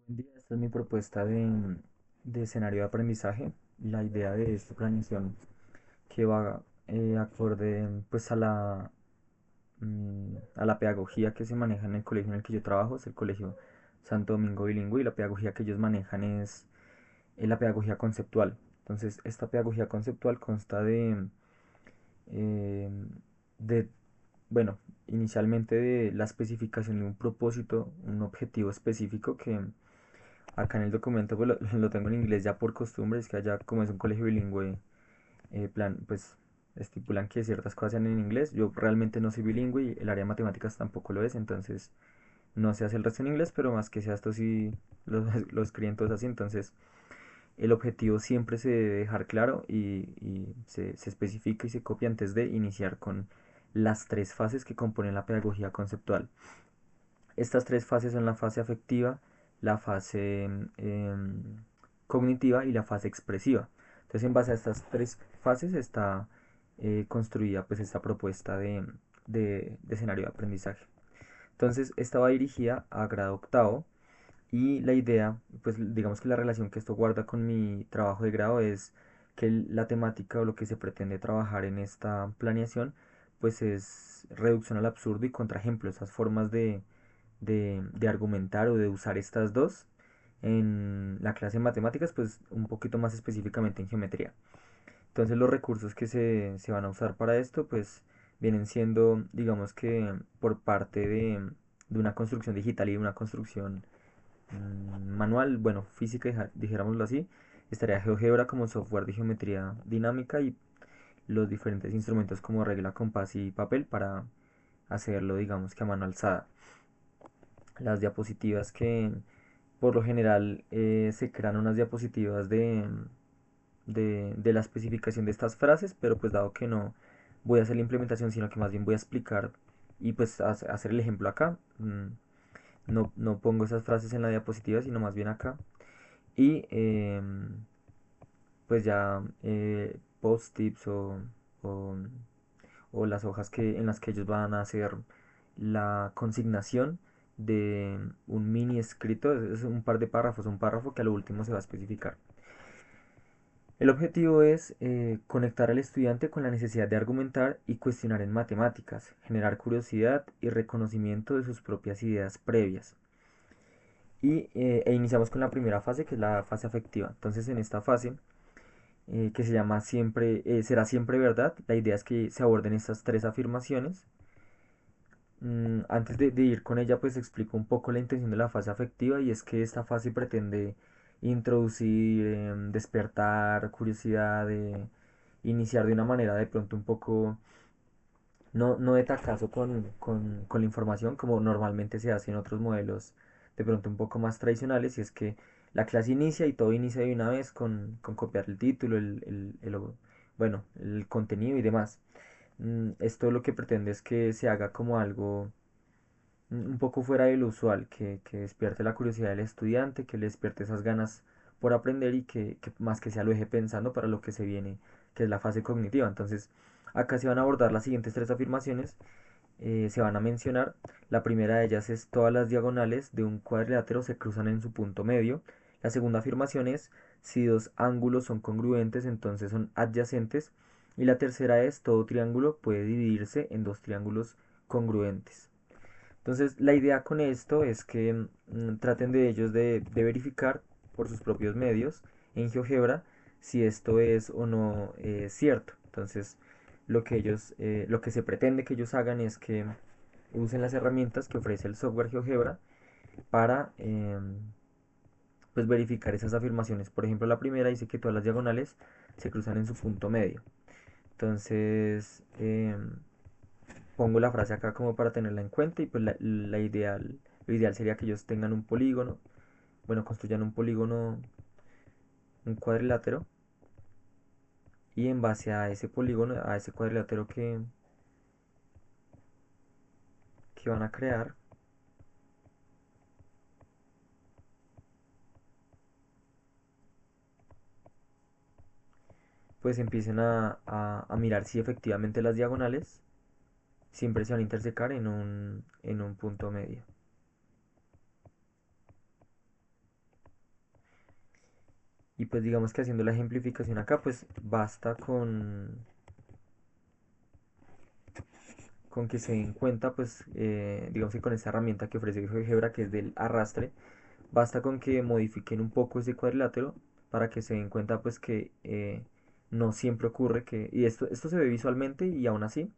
Buen día, esta es mi propuesta de escenario de aprendizaje. La idea de esta planeación que va acorde pues a la pedagogía que se maneja en el colegio en el que yo trabajo, es el Colegio Santo Domingo Bilingüe, y la pedagogía que ellos manejan es la pedagogía conceptual. Entonces, esta pedagogía conceptual consta eh, de, bueno, inicialmente de la especificación de un propósito, un objetivo específico que acá en el documento pues, lo tengo en inglés ya por costumbre, es que allá como es un colegio bilingüe, pues estipulan que ciertas cosas sean en inglés. Yo realmente no soy bilingüe y el área de matemáticas tampoco lo es, entonces no se hace el resto en inglés, pero más que sea esto sí lo escriben todos así. Entonces el objetivo siempre se debe dejar claro y se especifica y se copia antes de iniciar con las tres fases que componen la pedagogía conceptual. Estas tres fases son la fase afectiva, la fase cognitiva y la fase expresiva. Entonces, en base a estas tres fases está construida pues esta propuesta de escenario de aprendizaje. Entonces, esta va dirigida a grado octavo y la idea, pues digamos que la relación que esto guarda con mi trabajo de grado es que la temática o lo que se pretende trabajar en esta planeación pues es reducción al absurdo y contraejemplo, esas formas de argumentar o de usar estas dos en la clase de matemáticas, pues un poquito más específicamente en geometría. Entonces los recursos que se van a usar para esto, pues vienen siendo, digamos que por parte de una construcción digital y de una construcción manual, bueno, física, dijéramoslo así, estaría GeoGebra como software de geometría dinámica y los diferentes instrumentos como regla, compás y papel para hacerlo, digamos que a mano alzada. Las diapositivas que por lo general se crean unas diapositivas de la especificación de estas frases, pero pues dado que no voy a hacer la implementación, sino que más bien voy a explicar y pues hacer el ejemplo acá. No pongo esas frases en la diapositiva, sino más bien acá. Y pues ya post-tips o, o las hojas en las que ellos van a hacer la consignación de un mini escrito, es un par de párrafos, un párrafo que a lo último se va a especificar. El objetivo es conectar al estudiante con la necesidad de argumentar y cuestionar en matemáticas, generar curiosidad y reconocimiento de sus propias ideas previas. E iniciamos con la primera fase, que es la fase afectiva. Entonces, en esta fase, que se llama siempre, será siempre verdad, la idea es que se aborden estas tres afirmaciones. Antes de ir con ella, pues explico un poco la intención de la fase afectiva y es que esta fase pretende introducir, despertar curiosidad, iniciar de una manera de pronto un poco, no de tacazo con la información como normalmente se hace en otros modelos de pronto un poco más tradicionales, y es que la clase inicia y todo inicia de una vez con copiar el título, bueno, el contenido y demás. Esto lo que pretende es que se haga como algo un poco fuera de lo usual, que despierte la curiosidad del estudiante, que le despierte esas ganas por aprender y que más que sea lo deje pensando para lo que se viene, que es la fase cognitiva. Entonces, acá se van a abordar las siguientes tres afirmaciones, se van a mencionar. La primera de ellas es todas las diagonales de un cuadrilátero se cruzan en su punto medio. La segunda afirmación es si dos ángulos son congruentes, entonces son adyacentes. Y la tercera es todo triángulo puede dividirse en dos triángulos congruentes. Entonces, la idea con esto es que traten de ellos de verificar por sus propios medios en GeoGebra si esto es o no cierto. Entonces, lo que se pretende que ellos hagan es que usen las herramientas que ofrece el software GeoGebra para pues verificar esas afirmaciones. Por ejemplo, la primera dice que todas las diagonales se cruzan en su punto medio. Entonces, pongo la frase acá como para tenerla en cuenta y pues lo ideal sería que ellos tengan un polígono, bueno, construyan un polígono, un cuadrilátero, y en base a ese polígono, a ese cuadrilátero que van a crear, pues empiecen a mirar si efectivamente las diagonales siempre se van a intersecar en un punto medio. Y pues digamos que haciendo la ejemplificación acá, pues basta con que se den cuenta, pues digamos que con esta herramienta que ofrece GeoGebra, que es del arrastre, basta con que modifiquen un poco ese cuadrilátero para que se den cuenta pues que no siempre ocurre que, y esto se ve visualmente y aún así,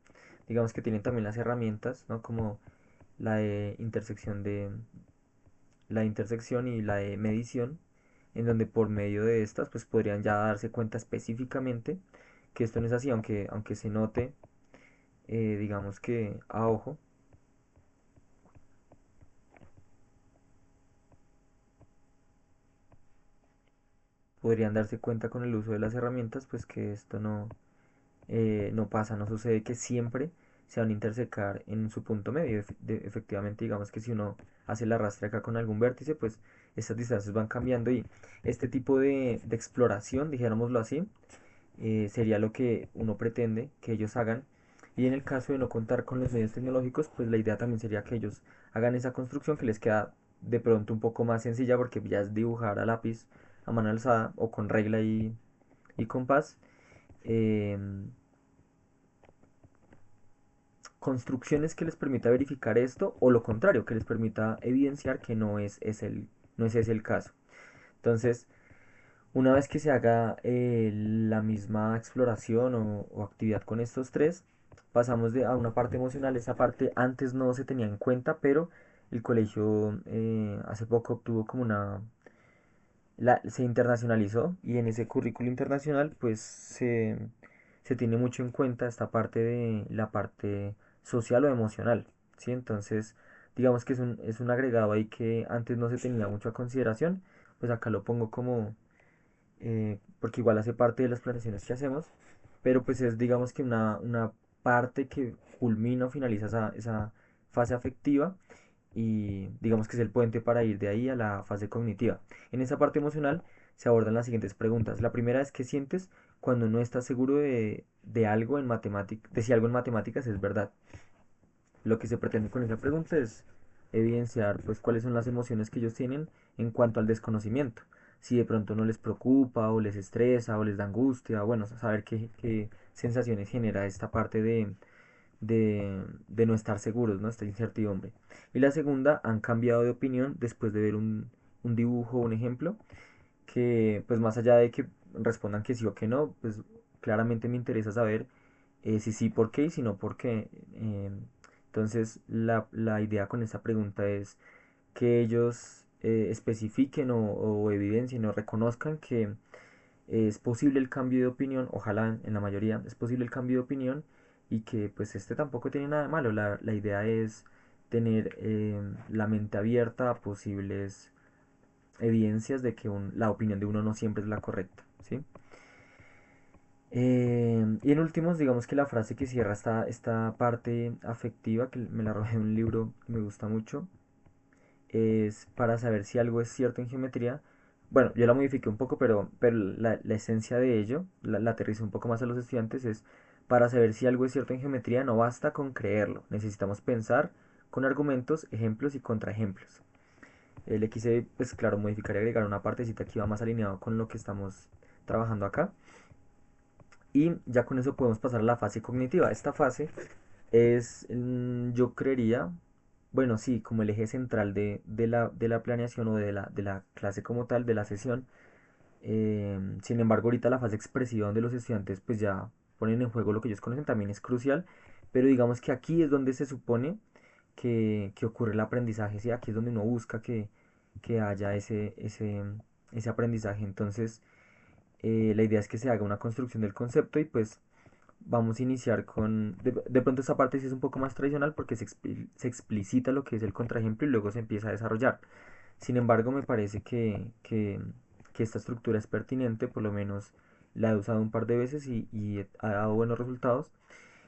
digamos que tienen también las herramientas, ¿no? Como la de intersección y la de medición, en donde por medio de estas pues podrían ya darse cuenta específicamente que esto no es así, aunque se note, digamos que a ojo, podrían darse cuenta con el uso de las herramientas pues que esto no pasa, no sucede que siempre se van a intersecar en su punto medio. Efectivamente, digamos que si uno hace el arrastre acá con algún vértice, pues estas distancias van cambiando y este tipo de exploración, dijéramoslo así, sería lo que uno pretende que ellos hagan. Y en el caso de no contar con los medios tecnológicos, pues la idea también sería que ellos hagan esa construcción que les queda de pronto un poco más sencilla porque ya es dibujar a lápiz a mano alzada o con regla y compás. em, Construcciones que les permita verificar esto o lo contrario, que les permita evidenciar que no es ese el caso. Entonces, una vez que se haga la misma exploración o actividad con estos tres, pasamos a una parte emocional. Esa parte antes no se tenía en cuenta, pero el colegio hace poco obtuvo como se internacionalizó y en ese currículo internacional pues se tiene mucho en cuenta esta parte de la parte social o emocional, ¿sí? Entonces, digamos que es un agregado ahí que antes no se tenía mucho a consideración, pues acá lo pongo como, porque igual hace parte de las planeaciones que hacemos, pero pues es digamos que una parte que culmina o finaliza esa fase afectiva y digamos que es el puente para ir de ahí a la fase cognitiva. En esa parte emocional se abordan las siguientes preguntas. La primera es: ¿qué sientes cuando no estás seguro de algo en matemáticas, de si algo en matemáticas es verdad? Lo que se pretende con esa pregunta es evidenciar pues cuáles son las emociones que ellos tienen en cuanto al desconocimiento. Si de pronto no les preocupa o les estresa o les da angustia, bueno, saber qué sensaciones genera esta parte de no estar seguros, ¿no? Esta incertidumbre. Y la segunda, han cambiado de opinión después de ver un dibujo o un ejemplo, que pues más allá de que respondan que sí o que no, pues claramente me interesa saber si sí, por qué y si no, por qué. Entonces, la idea con esta pregunta es que ellos especifiquen o evidencien o reconozcan que es posible el cambio de opinión, ojalá en la mayoría es posible el cambio de opinión y que pues este tampoco tiene nada de malo. La idea es tener la mente abierta a posibles evidencias de que la opinión de uno no siempre es la correcta, ¿sí? Y en últimos, digamos que la frase que cierra esta parte afectiva, que me la robé de un libro que me gusta mucho, es: para saber si algo es cierto en geometría. Bueno, yo la modifiqué un poco, pero la esencia de ello, la aterrizo un poco más a los estudiantes, es: para saber si algo es cierto en geometría no basta con creerlo, necesitamos pensar con argumentos, ejemplos y contraejemplos. Le quise, pues claro, modificar y agregar una partecita que iba más alineado con lo que estamos trabajando acá. Y ya con eso podemos pasar a la fase cognitiva. Esta fase es, yo creería, bueno, sí, como el eje central de la planeación o de la clase como tal, de la sesión. Sin embargo, ahorita la fase expresiva donde los estudiantes pues ya ponen en juego lo que ellos conocen también es crucial, pero digamos que aquí es donde se supone que ocurre el aprendizaje, ¿sí? Aquí es donde uno busca que haya ese aprendizaje. Entonces, la idea es que se haga una construcción del concepto y pues vamos a iniciar con, de pronto esta parte sí es un poco más tradicional porque se explicita lo que es el contraejemplo y luego se empieza a desarrollar. Sin embargo, me parece que esta estructura es pertinente, por lo menos la he usado un par de veces y ha dado buenos resultados.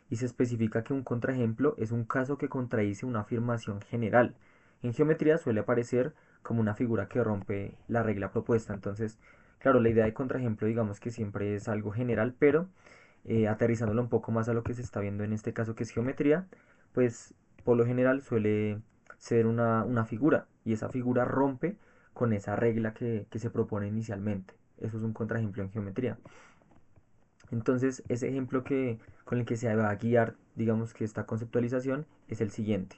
Y se especifica que un contraejemplo es un caso que contradice una afirmación general. En geometría suele aparecer como una figura que rompe la regla propuesta. Entonces, claro, la idea de contraejemplo digamos que siempre es algo general, pero aterrizándolo un poco más a lo que se está viendo en este caso que es geometría, pues por lo general suele ser una figura y esa figura rompe con esa regla que se propone inicialmente. eso es un contraejemplo en geometría. Entonces, ese ejemplo con el que se va a guiar, digamos que esta conceptualización, es el siguiente.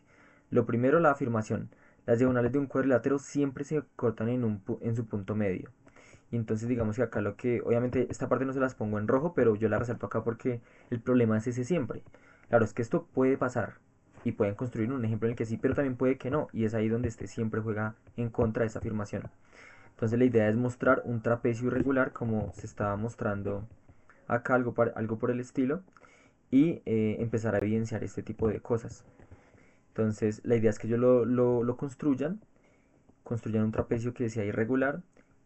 Lo primero, la afirmación. Las diagonales de un cuadrilátero siempre se cortan en su punto medio. Y entonces digamos que acá lo que, obviamente esta parte no se las pongo en rojo, pero yo la resalto acá porque el problema es ese siempre. Claro, es que esto puede pasar y pueden construir un ejemplo en el que sí, pero también puede que no. Y es ahí donde este siempre juega en contra de esa afirmación. Entonces la idea es mostrar un trapecio irregular como se estaba mostrando acá, algo por el estilo, y empezar a evidenciar este tipo de cosas. Entonces la idea es que ellos lo construyan un trapecio que sea irregular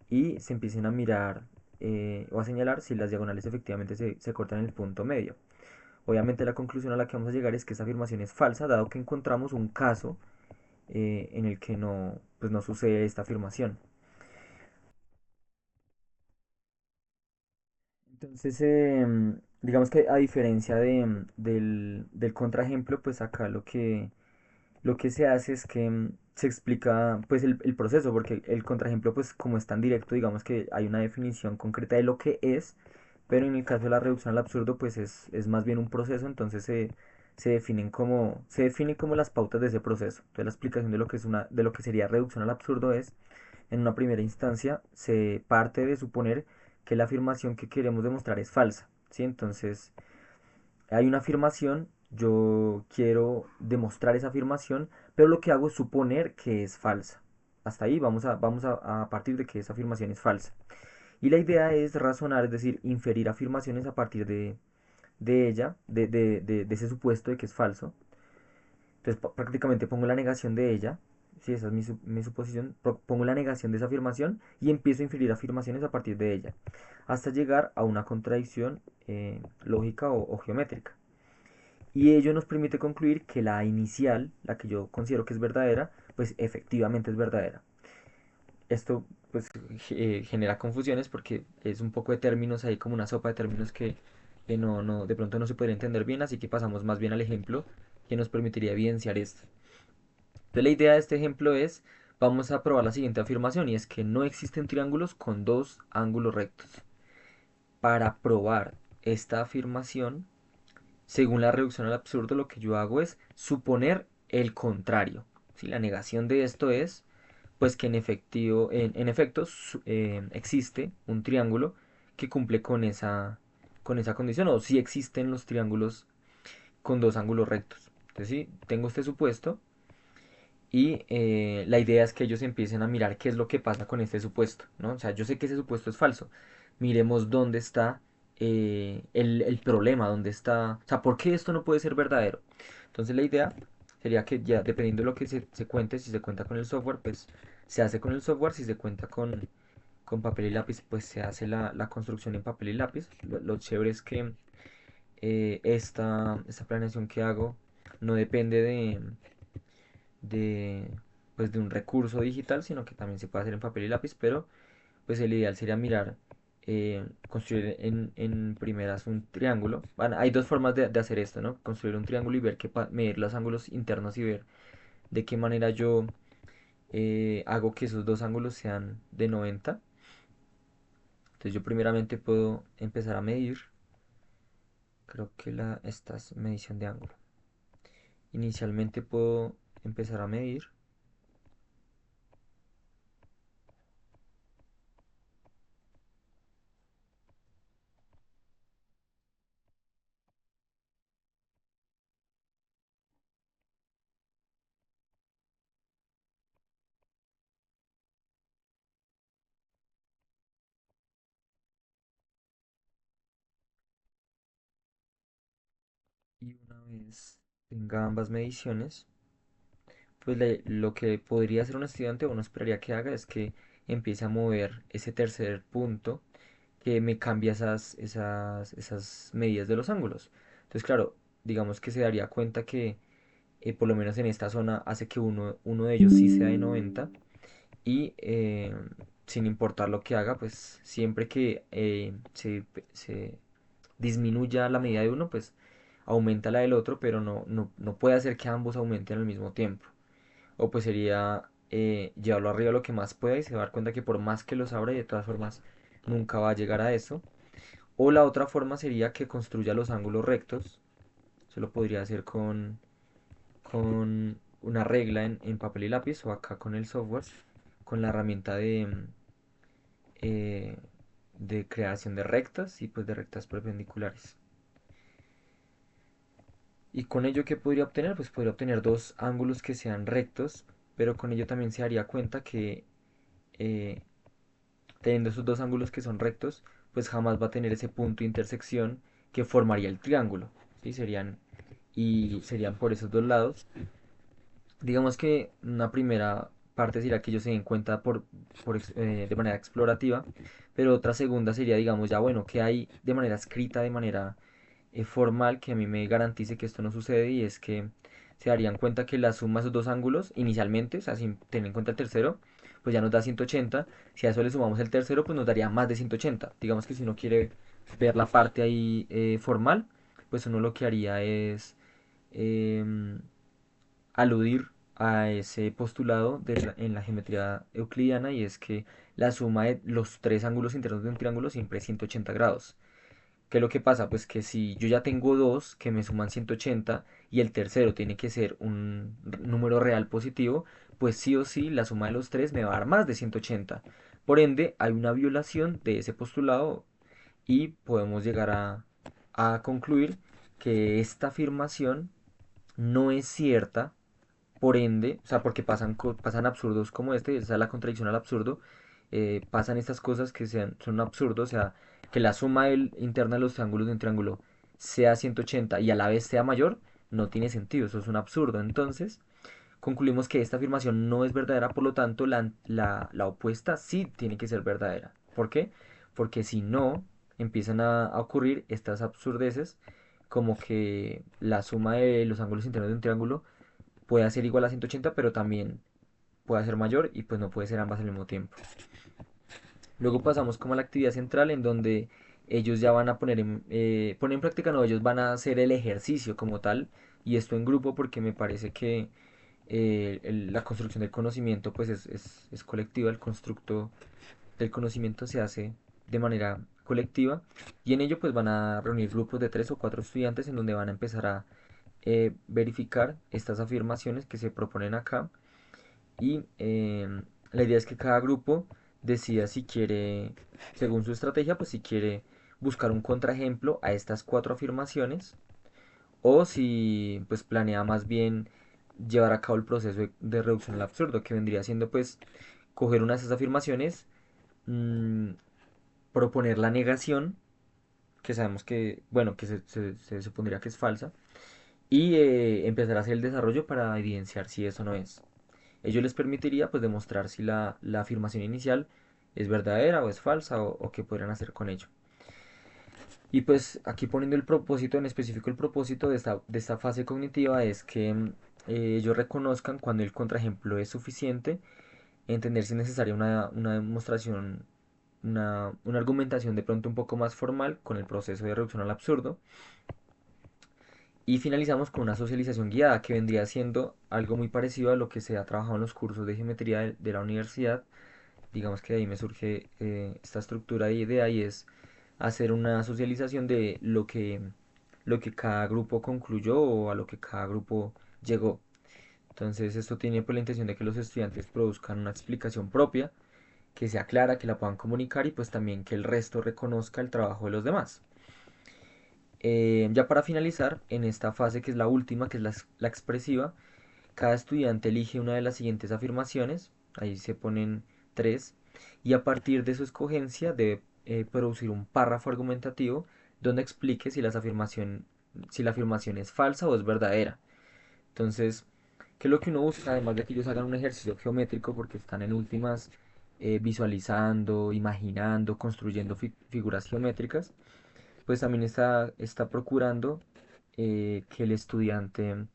y se empiecen a mirar o a señalar si las diagonales efectivamente se cortan en el punto medio. Obviamente la conclusión a la que vamos a llegar es que esa afirmación es falsa, dado que encontramos un caso en el que no, pues no sucede esta afirmación. Entonces, digamos que a diferencia del contraejemplo, pues acá lo que se hace es que se explica pues el proceso, porque el contraejemplo pues como es tan directo, digamos que hay una definición concreta de lo que es, pero en el caso de la reducción al absurdo pues es más bien un proceso, entonces se definen como las pautas de ese proceso. Entonces la explicación de lo que es de lo que sería reducción al absurdo es, en una primera instancia, se parte de suponer que la afirmación que queremos demostrar es falsa, ¿sí? Entonces, hay una afirmación, yo quiero demostrar esa afirmación, pero lo que hago es suponer que es falsa. Hasta ahí vamos a partir de que esa afirmación es falsa. Y la idea es razonar, es decir, inferir afirmaciones a partir de ella, de ese supuesto de que es falso. Entonces prácticamente pongo la negación de ella, si esa es mi suposición, pongo la negación de esa afirmación y empiezo a inferir afirmaciones a partir de ella, hasta llegar a una contradicción lógica o geométrica. Y ello nos permite concluir que la inicial, la que yo considero que es verdadera, pues efectivamente es verdadera. Esto pues genera confusiones porque es un poco de términos, hay como una sopa de términos que de pronto no se podría entender bien, así que pasamos más bien al ejemplo que nos permitiría evidenciar esto. Entonces la idea de este ejemplo es, vamos a probar la siguiente afirmación y es que no existen triángulos con dos ángulos rectos. Para probar esta afirmación, según la reducción al absurdo, lo que yo hago es suponer el contrario. Si la negación de esto es, pues que en efecto existe un triángulo que cumple con esa condición, o si existen los triángulos con dos ángulos rectos. Entonces, sí, tengo este supuesto y la idea es que ellos empiecen a mirar qué es lo que pasa con este supuesto, ¿no? O sea, yo sé que ese supuesto es falso. Miremos dónde está el problema, dónde está... O sea, ¿por qué esto no puede ser verdadero? Entonces la idea sería que ya, dependiendo de lo que se cuente, si se cuenta con el software, pues se hace con el software, si se cuenta con papel y lápiz, pues se hace la construcción en papel y lápiz. Lo chévere es que esta planeación que hago no depende de, pues, de un recurso digital, sino que también se puede hacer en papel y lápiz, pero pues el ideal sería mirar, construir en primeras un triángulo. Bueno, hay dos formas de hacer esto, ¿no? Construir un triángulo y ver medir los ángulos internos y ver de qué manera yo hago que esos dos ángulos sean de 90. Entonces yo primeramente puedo empezar a medir, creo que esta es medición de ángulo. Inicialmente puedo empezar a medir. Y una vez tenga ambas mediciones, pues lo que podría hacer un estudiante o uno esperaría que haga es que empiece a mover ese tercer punto que me cambia esas medidas de los ángulos. Entonces, claro, digamos que se daría cuenta que por lo menos en esta zona hace que uno de ellos sí sea de 90 y sin importar lo que haga, pues siempre que se disminuya la medida de uno, pues aumenta la del otro, pero no puede hacer que ambos aumenten al mismo tiempo. O pues sería llevarlo arriba lo que más pueda y se va a dar cuenta que por más que los abra, de todas formas nunca va a llegar a eso. O la otra forma sería que construya los ángulos rectos. Se lo podría hacer con una regla en papel y lápiz o acá con el software, con la herramienta eh, de creación de rectas y pues de rectas perpendiculares. Y con ello, ¿qué podría obtener? Pues podría obtener dos ángulos que sean rectos, pero con ello también se daría cuenta que eh, teniendo esos dos ángulos que son rectos, pues jamás va a tener ese punto de intersección que formaría el triángulo. ¿Sí? Serían por esos dos lados. Digamos que una primera parte sería que ellos se den cuenta de manera explorativa, pero otra segunda sería, digamos, ya bueno, que hay de manera escrita, de manera formal, que a mí me garantice que esto no sucede, y es que se darían cuenta que la suma de esos dos ángulos inicialmente, o sea, sin tener en cuenta el tercero, pues ya nos da 180. Si a eso le sumamos el tercero, pues nos daría más de 180. Digamos que si uno quiere ver la parte ahí formal, pues uno lo que haría es em, aludir a ese postulado en la geometría euclidiana, y es que la suma de los tres ángulos internos de un triángulo siempre es 180 grados. ¿Qué es lo que pasa? Pues que si yo ya tengo dos que me suman 180 y el tercero tiene que ser un número real positivo, pues sí o sí la suma de los tres me va a dar más de 180. Por ende, hay una violación de ese postulado y podemos llegar a concluir que esta afirmación no es cierta. Por ende, o sea, porque pasan absurdos como este, esa es la contradicción al absurdo. Pasan estas cosas que son absurdos, o sea, que la suma interna de los triángulos de un triángulo sea 180 y a la vez sea mayor, no tiene sentido, eso es un absurdo. Entonces, concluimos que esta afirmación no es verdadera, por lo tanto, la opuesta sí tiene que ser verdadera. ¿Por qué? Porque si no, empiezan a ocurrir estas absurdeces, como que la suma de los ángulos internos de un triángulo puede ser igual a 180, pero también puede ser mayor y pues no puede ser ambas al mismo tiempo. Luego pasamos como a la actividad central, en donde ellos ya van a poner en práctica, no, ellos van a hacer el ejercicio como tal, y esto en grupo porque me parece que la construcción del conocimiento pues es colectiva, el constructo del conocimiento se hace de manera colectiva, y en ello pues van a reunir grupos de 3 o 4 estudiantes en donde van a empezar a verificar estas afirmaciones que se proponen acá, y la idea es que cada grupo decida si quiere, según su estrategia, pues si quiere buscar un contraejemplo a estas 4 afirmaciones, o si pues planea más bien llevar a cabo el proceso de reducción al absurdo, que vendría siendo pues coger una de esas afirmaciones, mm, proponer la negación, que sabemos que, bueno, que se supondría que es falsa, y empezar a hacer el desarrollo para evidenciar si eso no es. Ello les permitiría pues demostrar si la afirmación inicial es verdadera o es falsa, o qué podrían hacer con ello. Y pues aquí poniendo el propósito, en específico el propósito de esta fase cognitiva es que ellos reconozcan cuando el contraejemplo es suficiente, entender si es necesaria una demostración, una argumentación de pronto un poco más formal con el proceso de reducción al absurdo. Y finalizamos con una socialización guiada, que vendría siendo algo muy parecido a lo que se ha trabajado en los cursos de geometría de la universidad. Digamos que de ahí me surge esta estructura de idea, y es hacer una socialización de lo que cada grupo concluyó o a lo que cada grupo llegó. Entonces esto tiene por la intención de que los estudiantes produzcan una explicación propia, que sea clara, que la puedan comunicar, y pues también que el resto reconozca el trabajo de los demás. Ya para finalizar, en esta fase que es la última, que es la expresiva, cada estudiante elige una de las siguientes afirmaciones, ahí se ponen tres, y a partir de su escogencia debe producir un párrafo argumentativo donde explique si la afirmación es falsa o es verdadera. Entonces, ¿qué es lo que uno busca? Además de que ellos hagan un ejercicio geométrico, porque están en últimas visualizando, imaginando, construyendo figuras geométricas, pues también está procurando que el estudiante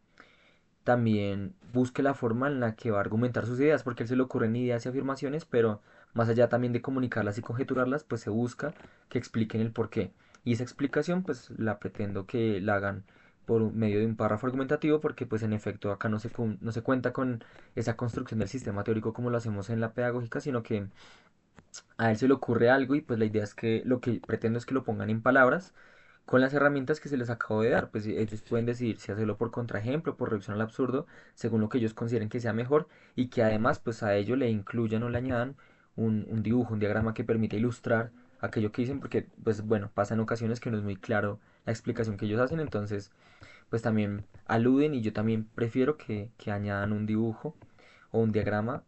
también busque la forma en la que va a argumentar sus ideas, porque a él se le ocurren ideas y afirmaciones, pero más allá también de comunicarlas y conjeturarlas, pues se busca que expliquen el porqué. Y esa explicación, pues la pretendo que la hagan por medio de un párrafo argumentativo, porque pues en efecto acá no se cuenta con esa construcción del sistema teórico como lo hacemos en la pedagógica, sino que a él se le ocurre algo y pues la idea es que lo que pretendo es que lo pongan en palabras con las herramientas que se les acabo de dar. Pues ellos pueden decidir si hacerlo por contraejemplo, por reducción al absurdo, según lo que ellos consideren que sea mejor y que además pues a ello le incluyan o le añadan un dibujo, un diagrama que permita ilustrar aquello que dicen, porque pues bueno, pasa en ocasiones que no es muy claro la explicación que ellos hacen, entonces pues también aluden y yo también prefiero que añadan un dibujo o un diagrama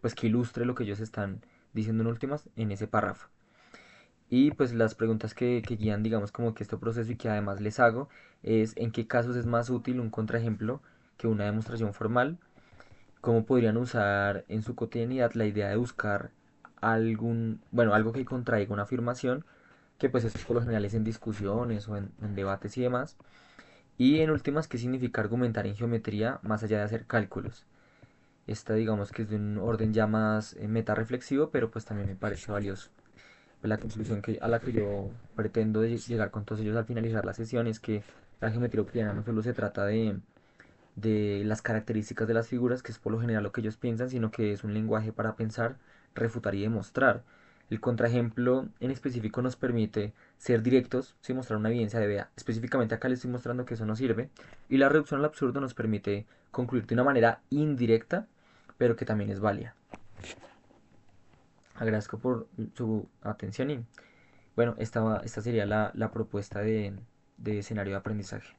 pues que ilustre lo que ellos están diciendo en últimas en ese párrafo. Y pues las preguntas que guían, digamos, como que este proceso y que además les hago es en qué casos es más útil un contraejemplo que una demostración formal, cómo podrían usar en su cotidianidad la idea de buscar algo que contraiga una afirmación, que pues esto por lo general es en discusiones o en debates y demás. Y en últimas, qué significa argumentar en geometría más allá de hacer cálculos. Esta digamos que es de un orden ya más meta-reflexivo, pero pues también me parece valioso. Pues la conclusión a la que yo pretendo llegar con todos ellos al finalizar la sesión es que la geometría euclidiana no solo se trata de las características de las figuras, que es por lo general lo que ellos piensan, sino que es un lenguaje para pensar, refutar y demostrar. El contraejemplo en específico nos permite ser directos sin mostrar una evidencia de vea. Específicamente acá les estoy mostrando que eso no sirve. Y la reducción al absurdo nos permite concluir de una manera indirecta, pero que también es válida. Agradezco por su atención y bueno, esta sería la propuesta de escenario de aprendizaje.